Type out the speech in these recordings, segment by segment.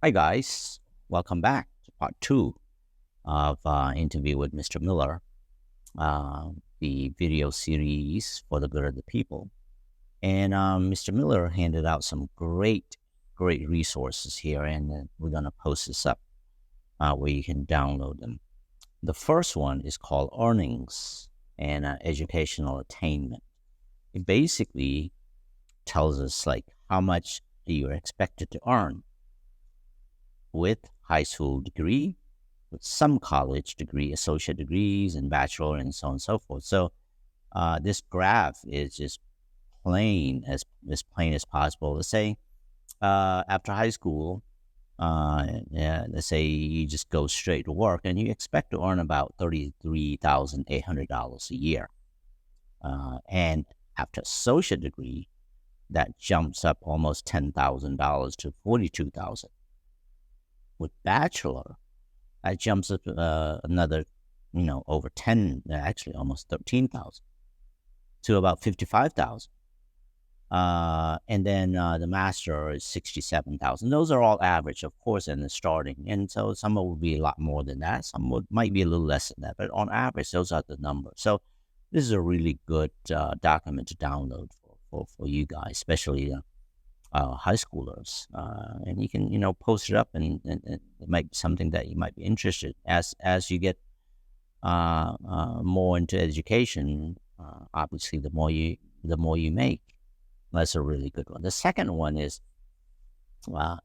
Hi, guys. Welcome back to part two of interview with Mr. Miller, uh, the video series for the good of the people. And Mr. Miller handed out some great resources here, and we're going to post this up where you can download them. The first one is called Earnings and Educational Attainment. It basically tells us like how much you're expected to earn with high school degree, with some college degree, associate degrees, and bachelor, and so on and so forth. So this graph is just plain as possible. Let's say after high school, yeah, let's say you just go straight to work, and you expect to earn about $33,800 a year. And after associate degree, that jumps up almost $10,000 to 42,000. With bachelor, that jumps up another, over 10, actually almost 13,000 to about 55,000. And then the master is 67,000. Those are all average, of course, in the starting. And so some will be a lot more than that. Might be a little less than that. But on average, those are the numbers. So this is a really good document to download for you guys, especially high schoolers, and you can post it up, and it might be something that you might be interested as you get more into education. Obviously, the more you make. That's a really good one. The second one is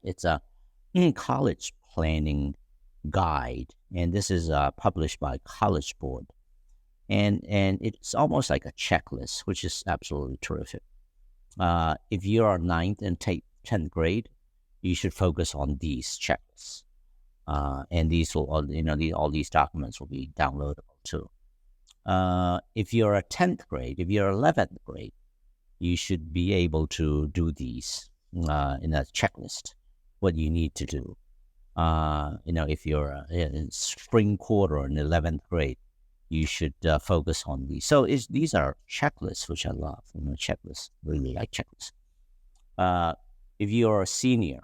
it's a college planning guide, and this is published by College Board, and it's almost like a checklist, which is absolutely terrific. If you are ninth and 10th grade, you should focus on these checklists. And these will all these documents will be downloadable too. If you're a 10th grade, if you're 11th grade, you should be able to do these in a checklist, what you need to do. If you're in spring quarter in 11th grade, you should focus on these. So these are checklists, which I love. Checklists, really like checklists. Uh, if you're a senior,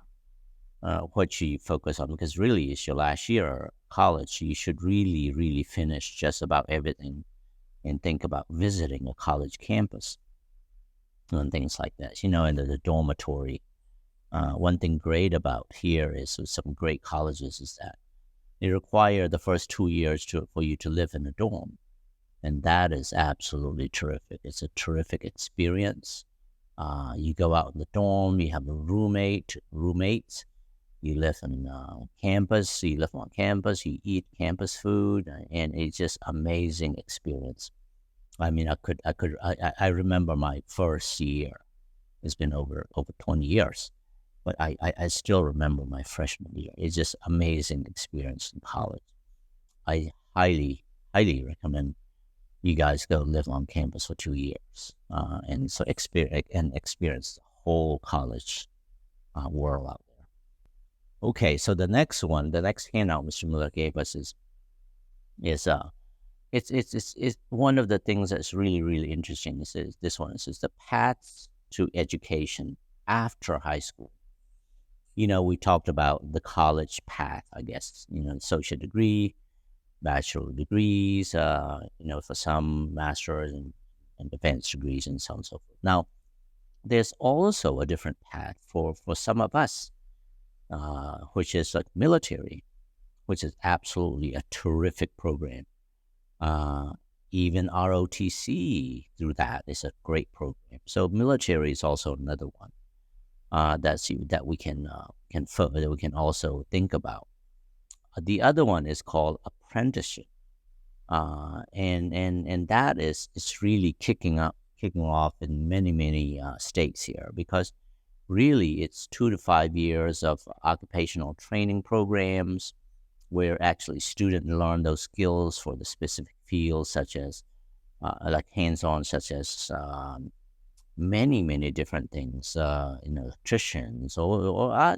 what should you focus on? Because really, it's your last year of college. You should really finish just about everything and think about visiting a college campus and things like that. And the dormitory. One thing great about here is with some great colleges is that they require the first 2 years for you to live in a dorm. And that is absolutely terrific. It's a terrific experience. You go out in the dorm, you have a roommates. You live on campus. You live on campus. You eat campus food, and it's just amazing experience. I mean, I remember my first year. It's been over 20 years, but I still remember my freshman year. It's just amazing experience in college. I highly recommend you guys go live on campus for 2 years, and so experience the whole college world out there. Okay, so the next handout Mr. Miller gave us is it's one of the things that's really interesting. This one. It says the paths to education after high school. We talked about the college path, I guess. Associate degree, bachelor degrees. For some masters and advanced degrees, and so on and so forth. Now, there's also a different path for some of us, which is like military, which is absolutely a terrific program. Uh, Even ROTC through that is a great program. So military is also another one that we can also think about. The other one is called apprenticeship, and that is really kicking off in many states here, because really it's 2 to 5 years of occupational training programs where actually students learn those skills for the specific fields, such as like hands-on, such as many different things, electricians, or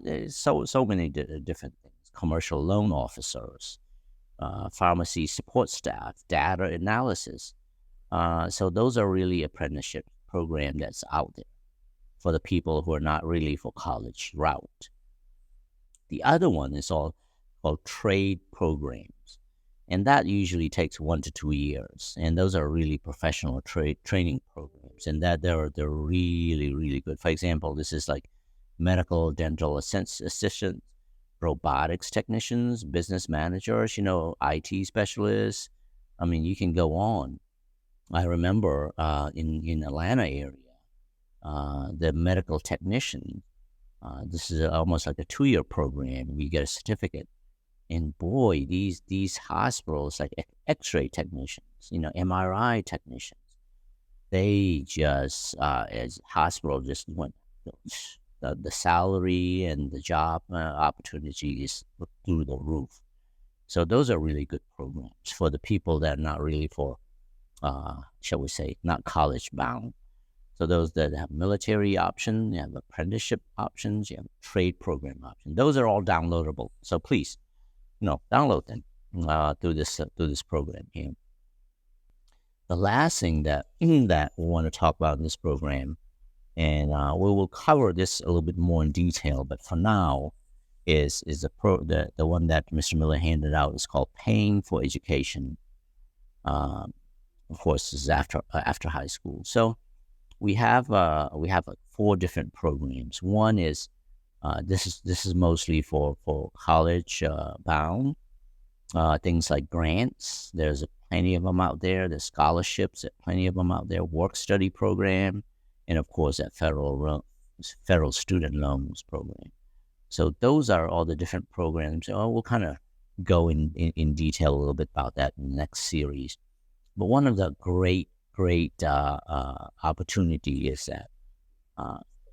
so many different things, commercial loan officers, pharmacy support staff, data analysis. So those are really apprenticeship program that's out there for the people who are not really for college route. The other one is all called trade programs, and that usually takes 1 to 2 years. And those are really professional training programs, and that they're really really good. For example, this is like medical dental assistants, robotics technicians, business managers, IT specialists. I mean, you can go on. I remember in Atlanta area, the medical technician. This is almost like a 2 year program. You get a certificate, and boy, these hospitals like X-ray technicians, MRI technicians, they just as hospital just went the salary and the job opportunity is through the roof. So those are really good programs for the people that are not really for, shall we say, not college bound. So those that have military option, you have apprenticeship options, you have trade program options. Those are all downloadable. So please, download them through this program here. The last thing that we want to talk about in this program, and we will cover this a little bit more in detail, but for now, is the one that Mr. Miller handed out is called Paying for Education. Of course, this is after high school. So we have like 4 different programs. One is this is mostly for college bound things like grants. There's plenty of them out there. There's scholarships. There's plenty of them out there. Work study program, and of course that federal student loans program. So those are all the different programs. We'll kind of go in detail a little bit about that in the next series. But one of the great opportunity is that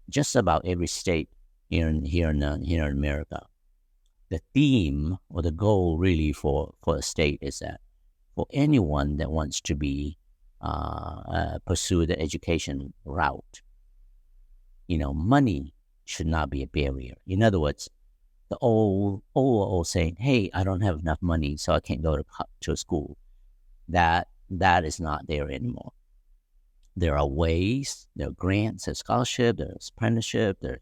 just about every state here in America, the theme or the goal really for a state is that for anyone that wants to be pursue the education route, money should not be a barrier. In other words, the old saying, "Hey, I don't have enough money, so I can't go to school," that is not there anymore. There are ways. There are grants, there's scholarship, there's apprenticeship, there's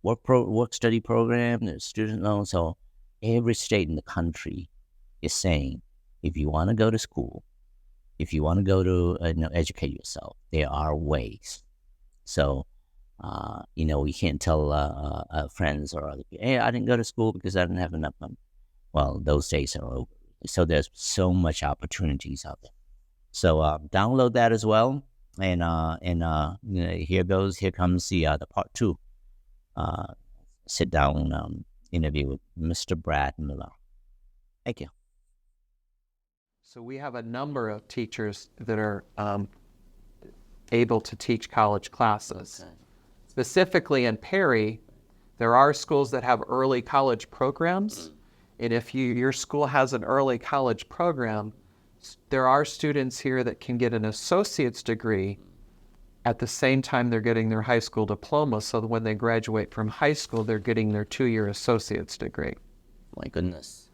work study program, there's student loans. So every state in the country is saying, if you want to go to school, if you want to go to educate yourself, there are ways. So we can't tell friends or other people, "Hey, I didn't go to school because I didn't have enough money." Well, those days are over. So there's so much opportunities out there. So download that as well. And here comes the part 2. Sit down interview with Mr. Brad Miller. Thank you. So we have a number of teachers that are able to teach college classes. Okay. Specifically in Perry, there are schools that have early college programs. And if your school has an early college program, there are students here that can get an associate's degree at the same time they're getting their high school diploma, so that when they graduate from high school, they're getting their 2-year associate's degree. My goodness.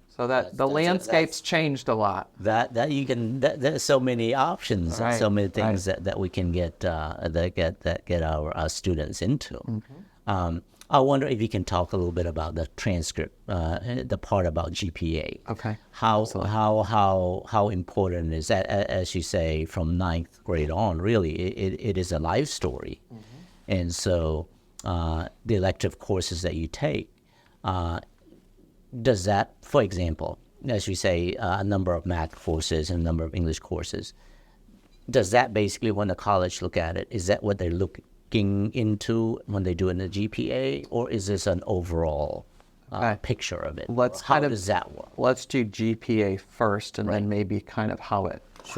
So the landscape's changed a lot. There's so many options, right, so many things that we can get our students into. Mm-hmm. I wonder if you can talk a little bit about the transcript, the part about GPA. Okay. How important is that? As you say, from 9th grade on, really, it is a life story. Mm-hmm. And so the elective courses that you take, does that, for example, as you say, a number of math courses and a number of English courses, does that basically, when the college look at it, is that what they're looking into when they do in the GPA, or is this an overall picture of it? How does that work? Let's do GPA first, and then maybe kind of how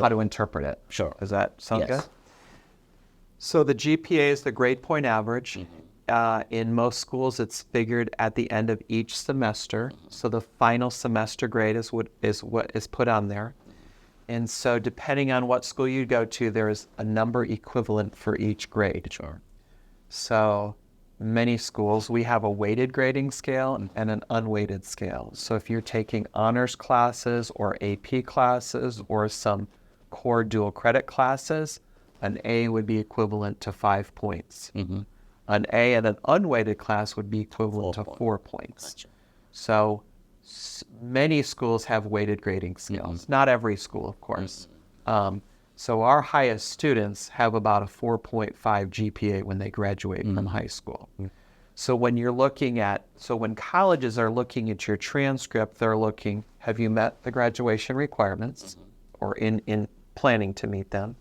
to interpret it. Sure. Does that sound good? So the GPA is the grade point average. Mm-hmm. In most schools, it's figured at the end of each semester. Mm-hmm. So the final semester grade is what is put on there. And so depending on what school you go to, there is a number equivalent for each grade. Sure. So many schools, we have a weighted grading scale and an unweighted scale. So if you're taking honors classes or AP classes or some core dual credit classes, an A would be equivalent to 5 points. Mm-hmm. An A in an unweighted class would be equivalent to 4 points. Gotcha. So many schools have weighted grading scales. Not every school, of course. So our highest students have about a 4.5 GPA when they graduate from high school. So when when colleges are looking at your transcript, they're looking, have you met the graduation requirements or in planning to meet them?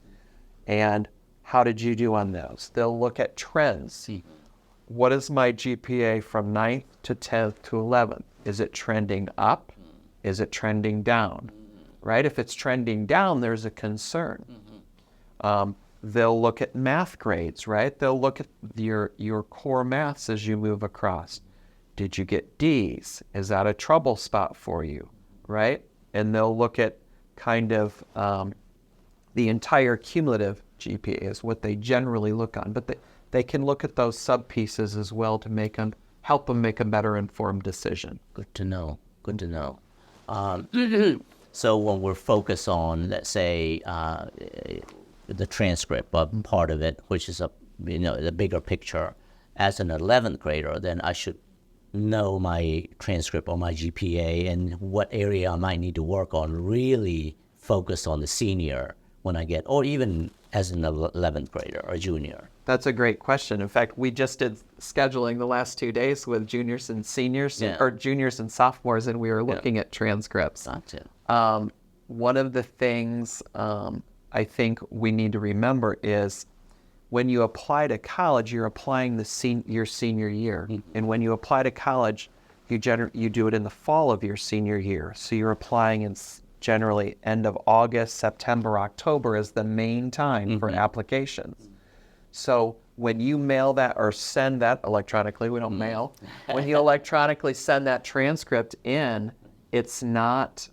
And how did you do on those? They'll look at trends. What is my GPA from 9th to 10th to 11th? Is it trending up? Is it trending down? Right? If it's trending down, there's a concern. They'll look at math grades, right? They'll look at your core maths as you move across. Did you get D's? Is that a trouble spot for you, right? And they'll look at kind of the entire cumulative GPA is what they generally look on. But they can look at those sub-pieces as well to help them make a better informed decision. Good to know. Good to know. So when we're focused on, let's say, the transcript part of it, which is the bigger picture, as an 11th grader, then I should know my transcript or my GPA and what area I might need to work on, really focus on the senior when I get, or even as an 11th grader or junior. That's a great question. In fact, we just did scheduling the last 2 days with juniors and seniors, or juniors and sophomores, and we were looking at transcripts. Gotcha. One of the things I think we need to remember is when you apply to college, you're applying your senior year. And when you apply to college, you do it in the fall of your senior year. So you're applying in generally end of August, September, October is the main time for applications. So when you mail that or send that electronically, we don't mail, when you electronically send that transcript in, it's not,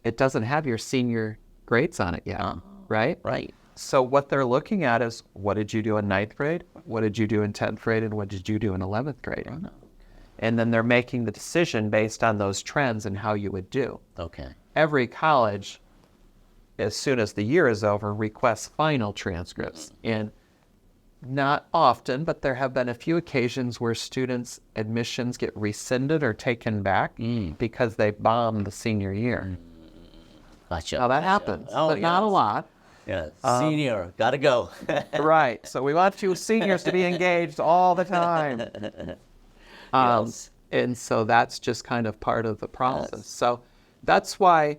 it doesn't have your senior grades on it yet, right? Right. So what they're looking at is, what did you do in 9th grade? What did you do in 10th grade? And what did you do in 11th grade? And then they're making the decision based on those trends and how you would do. Okay. Every college, as soon as the year is over, requests final transcripts. And not often, but there have been a few occasions where students' admissions get rescinded or taken back because they bombed the senior year. Gotcha. Now that happens, but not a lot. Yeah, senior, gotta go. Right. So we want you seniors to be engaged all the time. And so that's just kind of part of the process. So that's why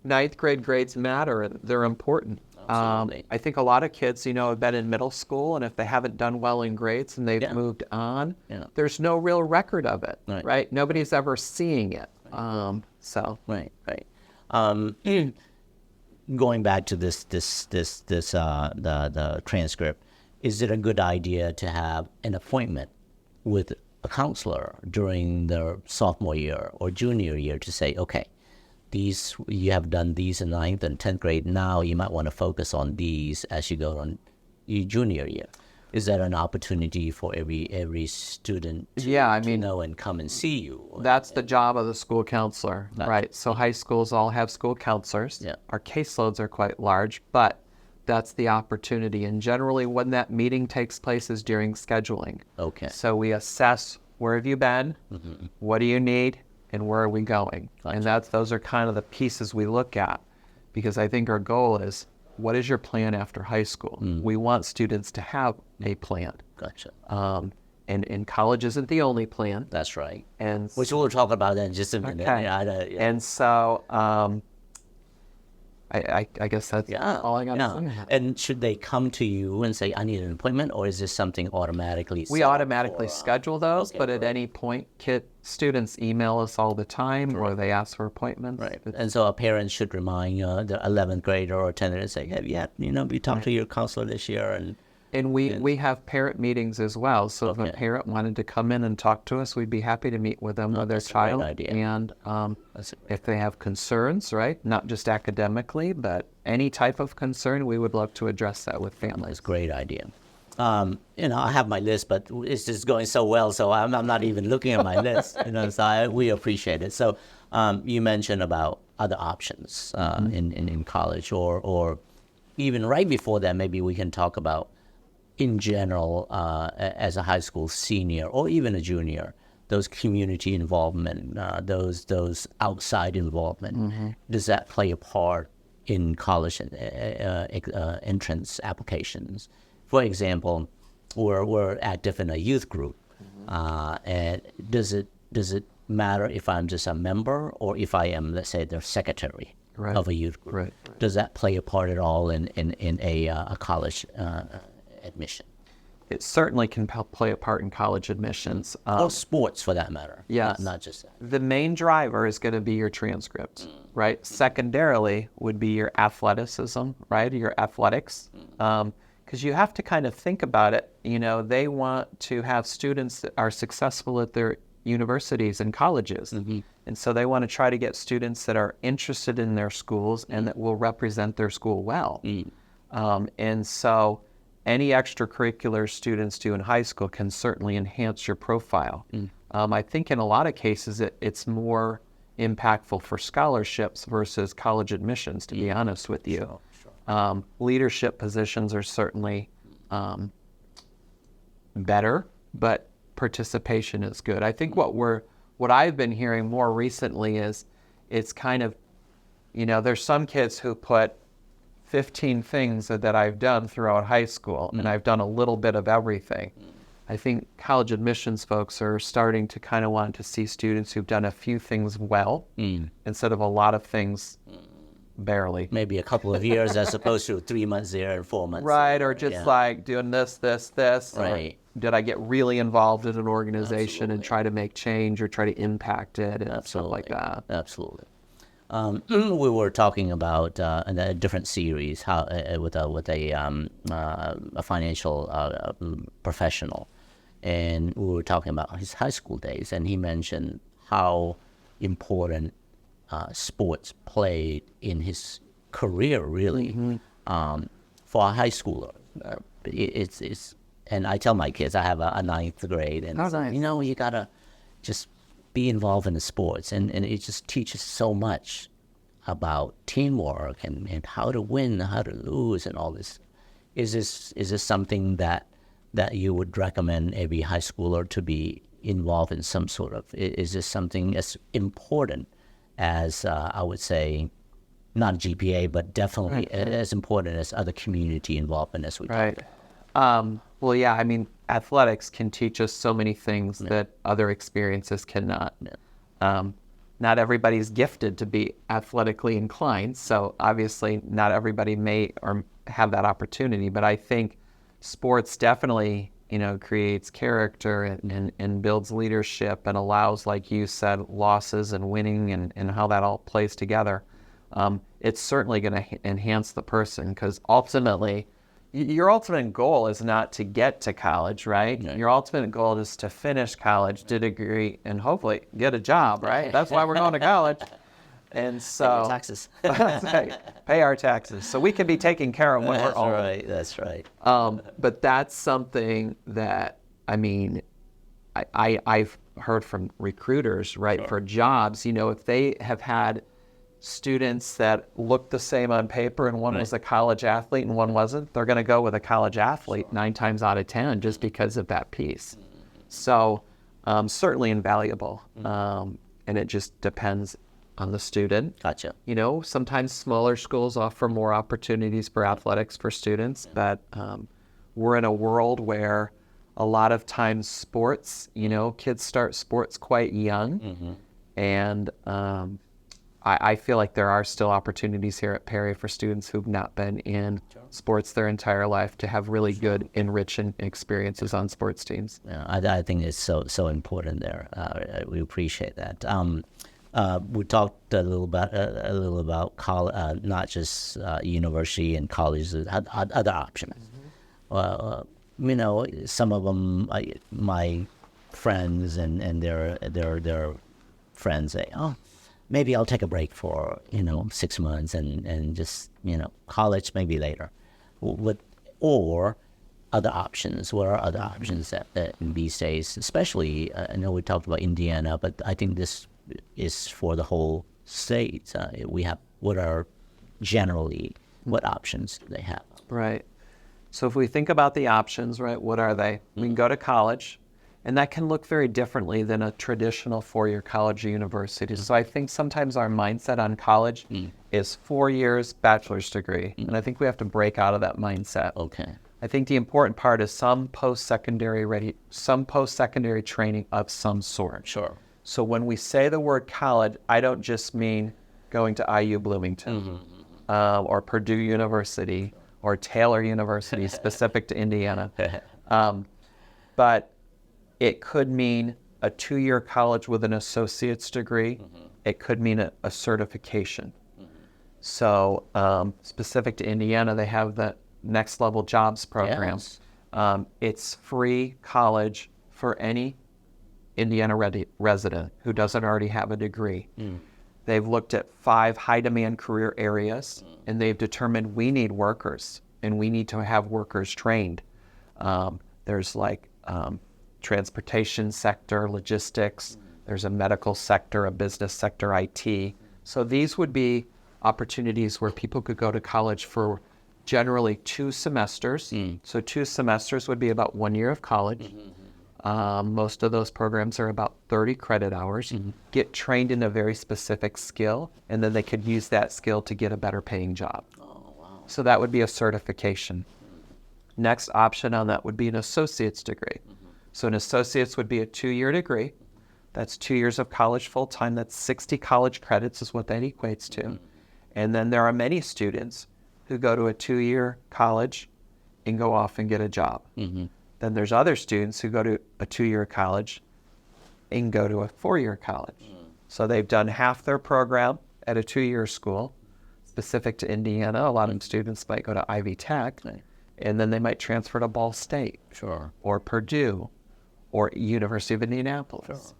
9th grade grades matter and they're important. I think a lot of kids, have been in middle school, and if they haven't done well in grades and they've moved on, there's no real record of it, right? Nobody's ever seeing it. Right. Going back to the transcript, is it a good idea to have an appointment with a counselor during the sophomore year or junior year to say, okay, you have done these in 9th and 10th grade. Now you might want to focus on these as you go on your junior year. Is that an opportunity for every student to know and come and see you? That's the job of the school counselor, right? So high schools all have school counselors. Our caseloads are quite large, but that's the opportunity. And generally when that meeting takes place is during scheduling. Okay. So we assess, where have you been? What do you need? And where are we going? Gotcha. And those are kind of the pieces we look at, because I think our goal is, what is your plan after high school? We want students to have a plan. Gotcha. And college isn't the only plan. That's right. And which we'll talk about in just a minute. Okay. And so I guess that's all I got to say. And should they come to you and say, I need an appointment, or is this something automatically We automatically schedule those, but at any point, students email us all the time, or they ask for appointments. Right. And so a parent should remind the 11th grader or 10th grader and say, have you talked to your counselor this year? And we have parent meetings as well. So if a parent wanted to come in and talk to us, we'd be happy to meet with them with their child. And if they have concerns, right, not just academically, but any type of concern, we would love to address that with families. That's a great idea. I have my list, but it's just going so well, so I'm not even looking at my list. So we appreciate it. So you mentioned about other options in college, or even right before that, maybe we can talk about, in general, as a high school senior or even a junior, those community involvement, those outside involvement, does that play a part in college entrance applications? For example, we're active in a youth group, and does it matter if I'm just a member or if I am, let's say, the secretary of a youth group? Right. Does that play a part at all in a college admission? It certainly can play a part in college admissions. Or sports, for that matter. Yes. Not just that. The main driver is going to be your transcript, right? Secondarily would be your athleticism, right? Your athletics. Because you have to kind of think about it. They want to have students that are successful at their universities and colleges. And so they want to try to get students that are interested in their schools and that will represent their school well. And so any extracurricular students do in high school can certainly enhance your profile. I think in a lot of cases it's more impactful for scholarships versus college admissions, to be honest with you. Sure. Leadership positions are certainly better, but participation is good. I think what I've been hearing more recently is it's kind of, there's some kids who put 15 things that I've done throughout high school, and I've done a little bit of everything. I think college admissions folks are starting to kind of want to see students who've done a few things well instead of a lot of things barely. Maybe a couple of years as opposed to 3 months there and 4 months. Right, or just like doing this. Right. Did I get really involved in an organization and try to make change or try to impact it and stuff like that? Absolutely. We were talking about in a different series how with a financial professional, and we were talking about his high school days, and he mentioned how important sports played in his career, really. For a high schooler, it's and I tell my kids, I have a ninth grade, and nice. You gotta just be involved in the sports, and it just teaches so much about teamwork and how to win, how to lose, and all this. Is this something that you would recommend every high schooler to be involved in some sort of? Is this something as important as I would say, not GPA, but definitely as important as other community involvement as we talked about? Well, yeah, I mean, athletics can teach us so many things that other experiences cannot. Not everybody's gifted to be athletically inclined, so obviously not everybody may or have that opportunity, but I think sports definitely, creates character and builds leadership and allows, like you said, losses and winning and how that all plays together. It's certainly going to enhance the person, because ultimately, your ultimate goal is not to get to college, right? Your ultimate goal is to finish college, get a degree, and hopefully get a job, right? That's why we're going to college. And so Taxes. pay our taxes so we can be taken care of when we're old. That's right. But that's something that, I mean, I've heard from recruiters, right, for jobs, if they have had students that look the same on paper and one was a college athlete and one wasn't, they're going to go with a college athlete 9 times out of 10 just because of that piece. So certainly invaluable. And it just depends on the student. Gotcha. Sometimes smaller schools offer more opportunities for athletics for students, but we're in a world where a lot of times sports, kids start sports quite young. And I feel like there are still opportunities here at Perry for students who've not been in sports their entire life to have really good, enriching experiences on sports teams. Yeah, I think it's so important there. We appreciate that. We talked a little about college, not just university and colleges, other options. Some of them, my friends and their friends say, "Oh, maybe I'll take a break for 6 months and just college maybe later." Or other options. What are other options that in these days, especially? I know we talked about Indiana, but I think this is for the whole state. We have what options do they have? Right. So if we think about the options, right, what are they? We can go to college. And that can look very differently than a traditional four-year college or university. So I think sometimes our mindset on college is 4 years, bachelor's degree. And I think we have to break out of that mindset. Okay. I think the important part is some post-secondary training of some sort. Sure. So when we say the word college, I don't just mean going to IU Bloomington or Purdue University or Taylor University specific to Indiana. But it could mean a 2-year college with an associate's degree. It could mean a certification. So specific to Indiana, they have the Next Level Jobs program. Yes. It's free college for any Indiana resident who doesn't already have a degree. They've looked at 5 high-demand career areas, and they've determined we need workers, and we need to have workers trained. There's like transportation sector, logistics. There's a medical sector, a business sector, IT. So these would be opportunities where people could go to college for generally 2 semesters. So 2 semesters would be about 1 year of college. Most of those programs are about 30 credit hours, get trained in a very specific skill, and then they could use that skill to get a better paying job. Oh, wow. So that would be a certification. Next option on that would be an associate's degree. So an associate's would be a 2-year degree. That's 2 years of college full-time. That's 60 college credits is what that equates to. And then there are many students who go to a 2-year college and go off and get a job. Then there's other students who go to a 2-year college and go to a 4-year college. So they've done half their program at a 2-year school, specific to Indiana. A lot of students might go to Ivy Tech, and then they might transfer to Ball State, or Purdue, or University of Indianapolis.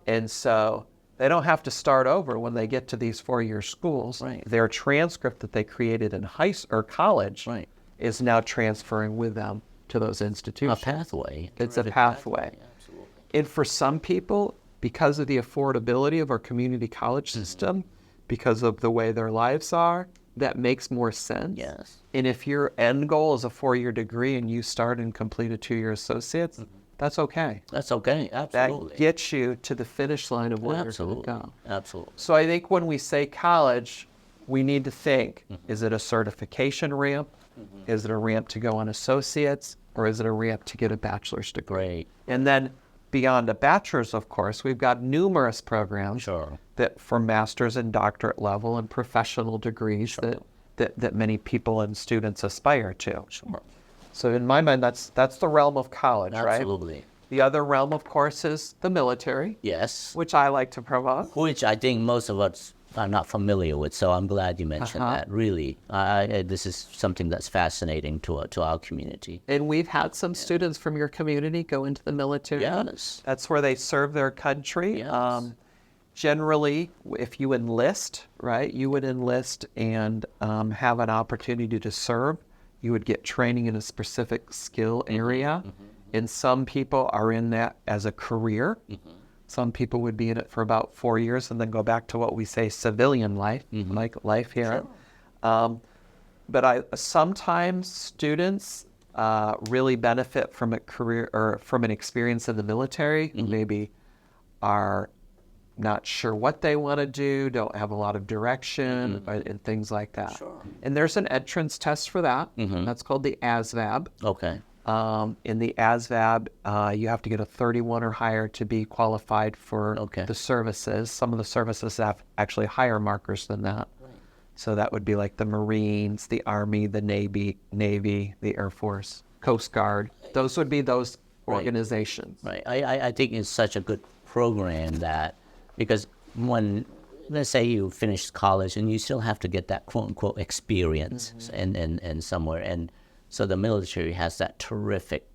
And so they don't have to start over when they get to these 4-year schools. Their transcript that they created in college is now transferring with them to those institutions. A pathway. It's a pathway. Absolutely. And for some people, because of the affordability of our community college system, because of the way their lives are, that makes more sense. Yes. And if your end goal is a 4-year degree and you start and complete a 2-year associate's, that's okay. That's okay. Absolutely. That gets you to the finish line of where you're going to go. Absolutely. So I think when we say college, we need to think, is it a certification ramp? Is it a ramp to go on associates? Or is it a ramp to get a bachelor's degree? Great. And then beyond a bachelor's, of course, we've got numerous programs that for master's and doctorate level and professional degrees that many people and students aspire to. So in my mind, that's the realm of college, right? Absolutely. The other realm, of course, is the military. Yes. Which I like to promote. Which I think most of us are not familiar with, so I'm glad you mentioned that. Really, this is something that's fascinating to our community. And we've had some students from your community go into the military. Yes. That's where they serve their country. Yes. Generally, if you enlist, you would enlist and have an opportunity to serve. You would get training in a specific skill area. And some people are in that as a career. Some people would be in it for about 4 years and then go back to what we say civilian life, like life here. But sometimes students really benefit from a career or from an experience in the military who maybe are not sure what they want to do, don't have a lot of direction, and things like that. And there's an entrance test for that. That's called the ASVAB. Okay. In the ASVAB, you have to get a 31 or higher to be qualified for the services. Some of the services have actually higher markers than that. So that would be like the Marines, the Army, the Navy, the Air Force, Coast Guard. Those would be those organizations. I think it's such a good program that, because when, let's say you finish college and you still have to get that quote unquote experience and somewhere. And so the military has that terrific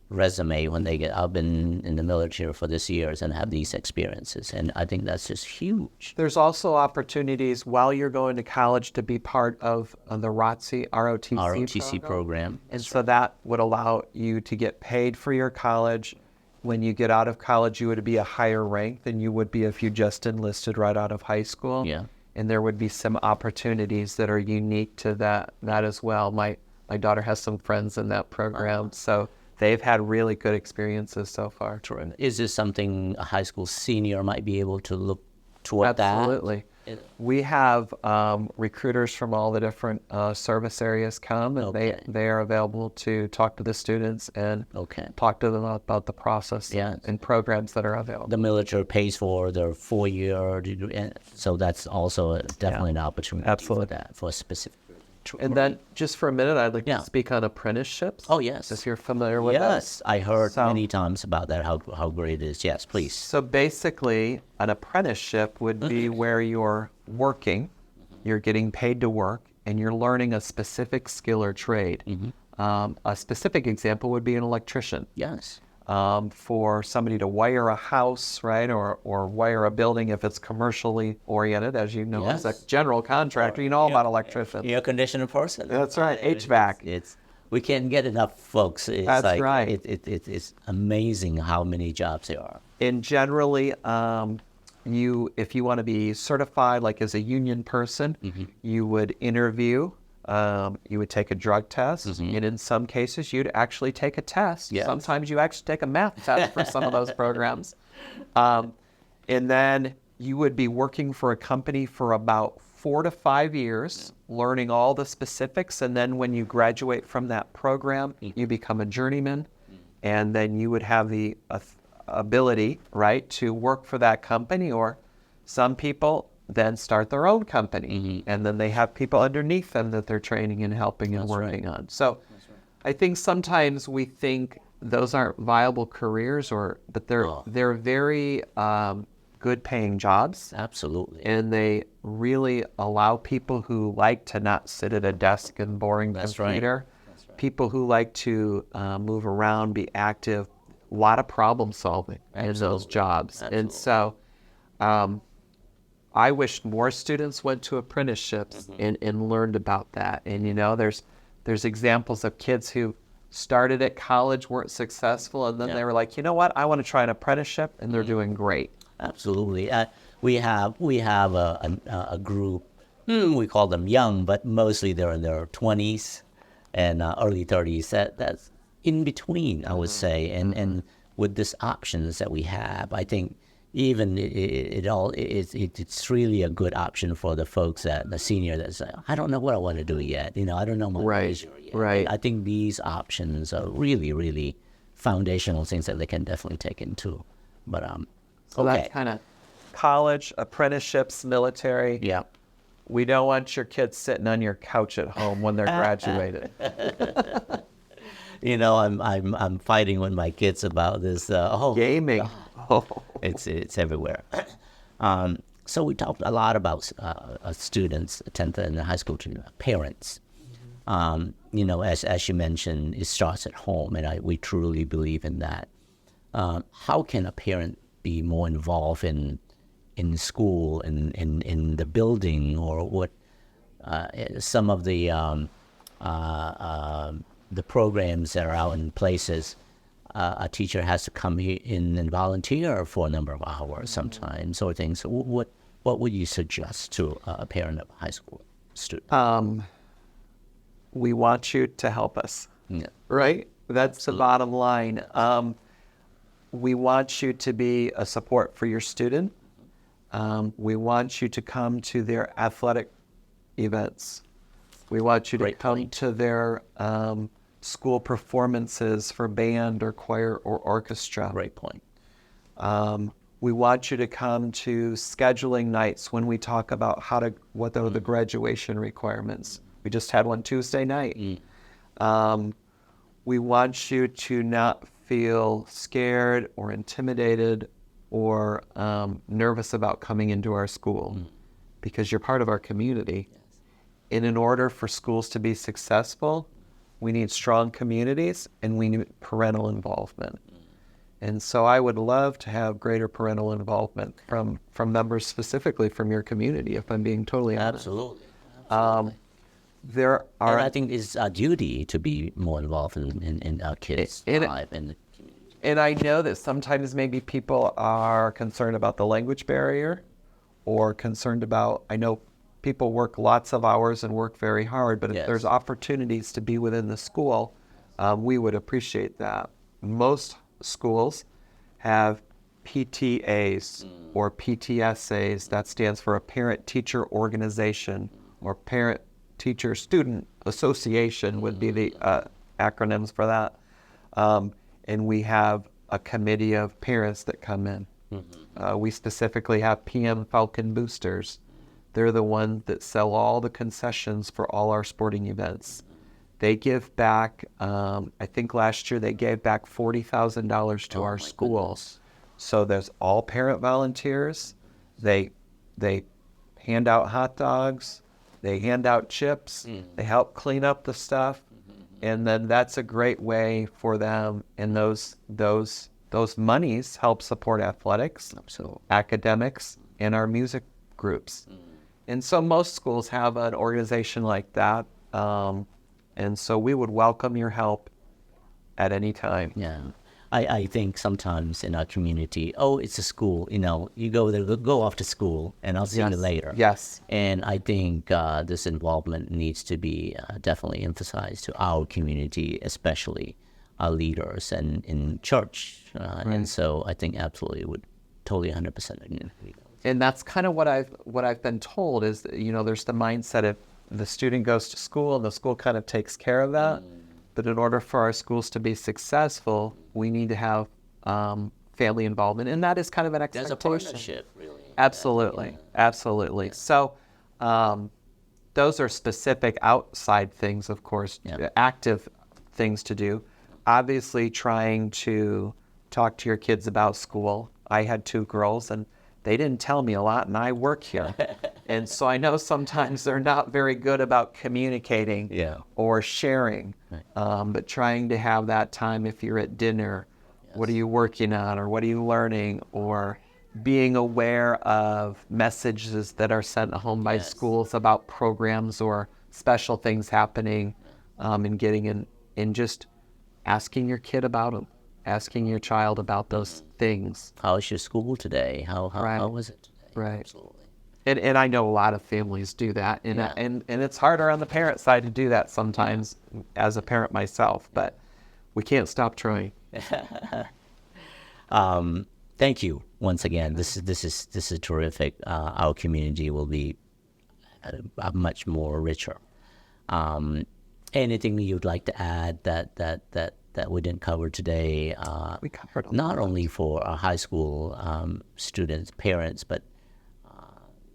resume when they get, I've been in the military for this years and have these experiences. And I think that's just huge. There's also opportunities while you're going to college to be part of the ROTC program. And so that would allow you to get paid for your college. When you get out of college, you would be a higher rank than you would be if you just enlisted right out of high school. And there would be some opportunities that are unique to that as well. My daughter has some friends in that program, so they've had really good experiences so far. Is this something a high school senior might be able to look toward Absolutely. We have recruiters from all the different service areas come, and they are available to talk to the students and talk to them about the process and programs that are available. The military pays for their 4-year degree, so that's also definitely an opportunity for that, for a specific. And then just for a minute, I'd like to speak on apprenticeships. Oh, yes. If you're familiar with that. Yes, I heard many times about that, how great it is. Yes, please. So basically, an apprenticeship would be where you're working, you're getting paid to work, and you're learning a specific skill or trade. A specific example would be an electrician. Yes. For somebody to wire a house, right, or wire a building if it's commercially oriented, as you know, as a general contractor, you know all about electricians. Air conditioner person. That's right, HVAC. We can't get enough folks. That's right. It's amazing how many jobs there are. And generally, if you want to be certified, like as a union person, you would interview. You would take a drug test, and in some cases, you'd actually take a test. Yes. Sometimes you actually take a math test for some of those programs. And then you would be working for a company for about 4 to 5 years, learning all the specifics, and then when you graduate from that program, you become a journeyman, and then you would have the ability, right, to work for that company, or some people then start their own company, and then they have people underneath them that they're training and helping and working on. So I think sometimes we think those aren't viable careers, but they're very good paying jobs. Absolutely. And they really allow people who like to not sit at a desk and boring computer, people who like to move around, be active, a lot of problem solving in those jobs. And so I wish more students went to apprenticeships and learned about that. And, you know, there's examples of kids who started at college, weren't successful, and then they were like, you know what, I want to try an apprenticeship, and they're doing great. Absolutely. We have a group, we call them young, but mostly they're in their 20s and early 30s. That's in between, I would say. And with these options that we have, I think even it's really a good option for the folks the senior that say, I don't know what I want to do yet. You know, I don't know my major yet. Right. I think these options are really, really foundational things that they can definitely take into. But so that's kind of college, apprenticeships, military. Yeah. We don't want your kids sitting on your couch at home when they're graduated. You know, I'm fighting with my kids about this. Gaming. It's everywhere. So we talked a lot about students, 10th and high school parents. You know, as you mentioned, it starts at home, and we truly believe in that. How can a parent be more involved in school, in the building, or what some of the programs that are out in places? A teacher has to come in and volunteer for a number of hours sometimes, or things. So what would you suggest to a parent of a high school student? We want you to help us, right? That's the bottom line. We want you to be a support for your student. We want you to come to their athletic events. We want you to come to their school performances for band or choir or orchestra. Great point. We want you to come to scheduling nights when we talk about what are the graduation requirements. We just had one Tuesday night. We want you to not feel scared or intimidated or nervous about coming into our school because you're part of our community. Yes. And in order for schools to be successful, we need strong communities and we need parental involvement. And so I would love to have greater parental involvement from members specifically from your community, if I'm being totally honest. Absolutely. There are, and I think it's our duty to be more involved in our kids' life and the community. And I know that sometimes maybe people are concerned about the language barrier or concerned about, I know people work lots of hours and work very hard, but if there's opportunities to be within the school, we would appreciate that. Most schools have PTAs or PTSAs. That stands for a parent-teacher organization, or parent-teacher-student association would be the acronyms for that. And we have a committee of parents that come in. We specifically have PM Falcon Boosters. They're the ones that sell all the concessions for all our sporting events. They give back, I think last year they gave back $40,000 to our schools. So there's all parent volunteers. They hand out hot dogs. They hand out chips. They help clean up the stuff. And then that's a great way for them. And those monies help support athletics, academics, and our music groups. And so most schools have an organization like that. And so we would welcome your help at any time. Yeah. I think sometimes in our community, it's a school, you go there, go off to school, and I'll see you later. Yes. And I think this involvement needs to be definitely emphasized to our community, especially our leaders and in church. And so I think absolutely would totally 100% agree. And that's kind of what I've been told is that, there's the mindset of the student goes to school and the school kind of takes care of that. But in order for our schools to be successful, we need to have family involvement, and that is kind of an expectation. There's a partnership, really. Absolutely, absolutely. So those are specific outside things, of course, active things to do. Obviously, trying to talk to your kids about school. I had 2 girls, and they didn't tell me a lot, and I work here. And so I know sometimes they're not very good about communicating or sharing, but trying to have that time if you're at dinner, what are you working on, or what are you learning, or being aware of messages that are sent home by schools about programs or special things happening, and getting in, and just asking your kid about them, asking your child about those things. How's your school today? How was it today? Right. Absolutely. And I know a lot of families do that, and it's harder on the parent side to do that sometimes as a parent myself, but we can't stop trying. Thank you once again. This is terrific. Our community will be much more richer. Anything you'd like to add that we didn't cover today? We covered not only for our high school students, parents, but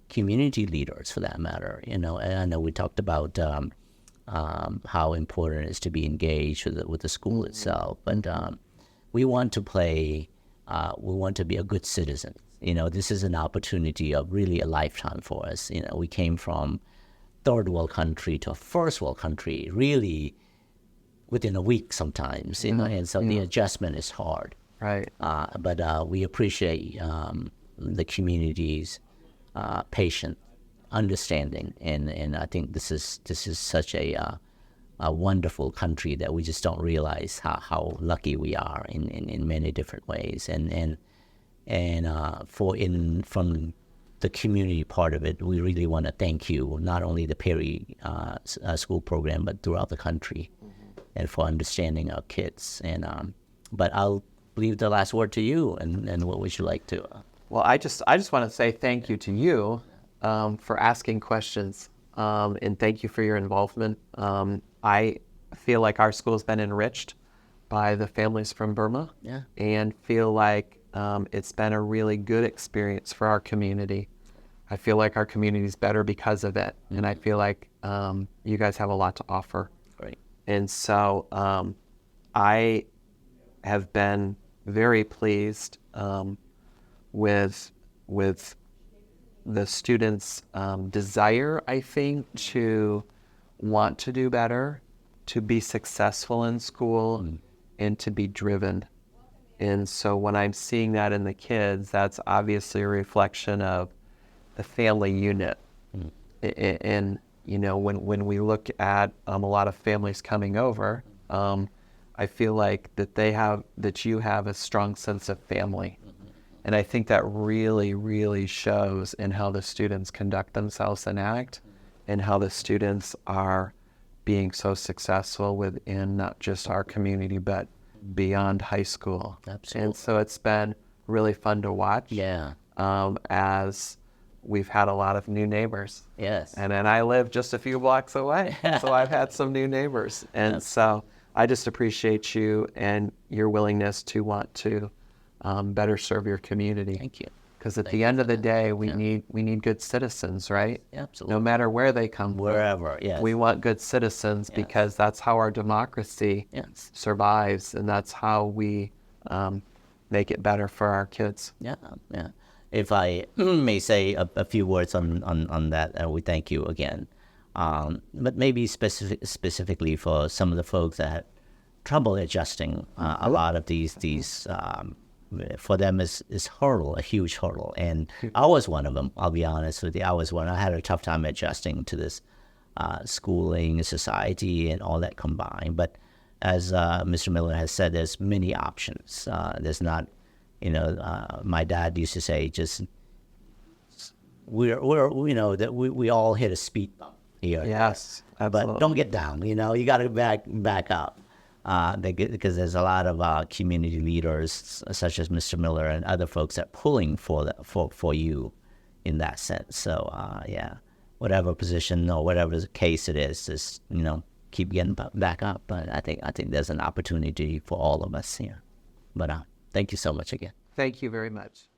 community leaders for that matter. And I know we talked about how important it is to be engaged with the school itself, but we want to play. We want to be a good citizen. This is an opportunity of really a lifetime for us. We came from third world country to a first world country, really within a week sometimes, and so the adjustment is hard. Right. But we appreciate the community's patient understanding, and I think this is such a wonderful country that we just don't realize how lucky we are in many different ways, and from the community part of it, we really want to thank you, not only the Perry school program, but throughout the country, and for understanding our kids. And but I'll leave the last word to you, and what would you like to? Well, I just want to say thank you to you for asking questions, and thank you for your involvement. I feel like our school has been enriched by the families from Burma, and feel like it's been a really good experience for our community. I feel like our community is better because of it, and I feel like you guys have a lot to offer. Great. And so I have been very pleased with the students' desire, I think, to want to do better, to be successful in school, and to be driven. And so when I'm seeing that in the kids, that's obviously a reflection of the family unit. And when we look at a lot of families coming over, I feel like that you have a strong sense of family. And I think that really, really shows in how the students conduct themselves and act, and how the students are being so successful within not just our community, but beyond high school. Absolutely. And so it's been really fun to watch. Yeah. As we've had a lot of new neighbors. Yes. And then I live just a few blocks away. So I've had some new neighbors. And so I just appreciate you and your willingness to want to better serve your community. Thank you. Because at the end of the day, we need good citizens, right? Absolutely. No matter where they come Wherever, from. yes. We want good citizens because that's how our democracy survives, and that's how we make it better for our kids. Yeah, yeah. If I may say a few words on that, we thank you again. But maybe specifically for some of the folks that had trouble adjusting, a lot of these for them is hurdle, a huge hurdle. And I was one of them, I'll be honest with you. I had a tough time adjusting to this schooling, society, and all that combined. But as Mr. Miller has said, there's many options. There's not, my dad used to say, just we're that we all hit a speed bump here. Yes, absolutely. But don't get down. You got to back up. Because there's a lot of community leaders such as Mr. Miller and other folks that are pulling for you in that sense. So whatever position or whatever the case it is, just keep getting back up. But I think there's an opportunity for all of us here. But thank you so much again. Thank you very much.